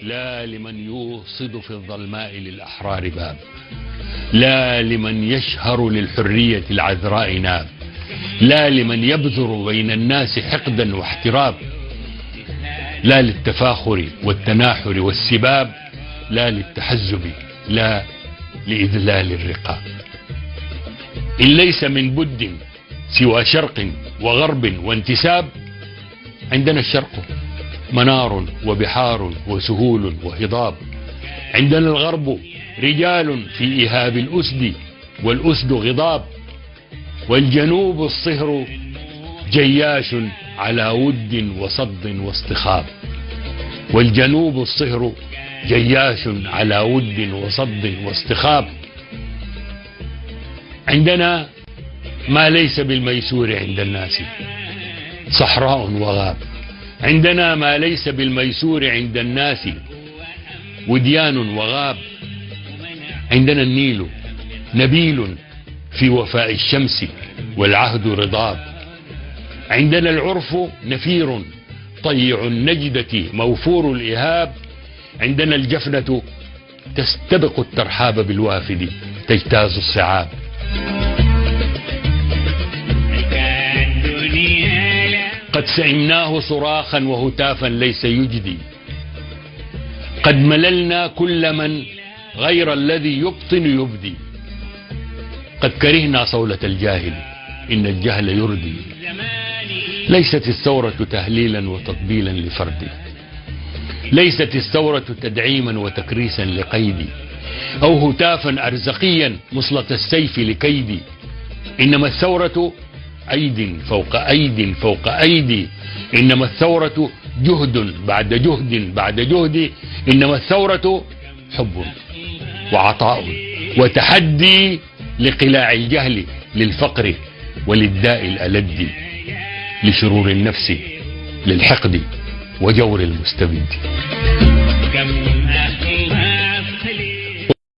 لا لمن يوصد في الظلماء للأحرار باب، لا لمن يشهر للحرية العذراء ناب، لا لمن يبذر بين الناس حقدا واحتراب، لا للتفاخر والتناحر والسباب، لا للتحزب، لا لإذلال الرقاب. إن ليس من بد سوى شرق وغرب وانتساب، عندنا الشرق منار وبحار وسهول وهضاب، عندنا الغرب رجال في إيهاب الأسد والأسد غضاب، والجنوب الصهر جياش على ود وصد واصطخاب، والجنوب الصهر جياش على ود وصد واصطخاب. عندنا ما ليس بالميسور عند الناس صحراء وغاب، عندنا ما ليس بالميسور عند الناس وديان وغاب، عندنا النيل نبيل في وفاء الشمس والعهد رضاب، عندنا العرف نفير طيع النجدة موفور الإهاب، عندنا الجفنة تستبق الترحاب بالوافد تجتاز الصعاب. قد سئمناه صراخا وهتافا ليس يجدي، قد مللنا كل من غير الذي يبطن يبدي، قد كرهنا صولة الجاهل إن الجهل يردي. ليست الثورة تهليلا وتطبيلا لفردي، ليست الثورة تدعيما وتكريسا لقيدي، أو هتافا أرزقيا مصلة السيف لكيدي، إنما الثورة أيد فوق أيد فوق أيدي، إنما الثورة جهد بعد جهد بعد جهد، إنما الثورة حب وعطاء وتحدي لقلاع الجهل للفقر وللداء الألد، لشرور النفس للحقد وجور المستبد.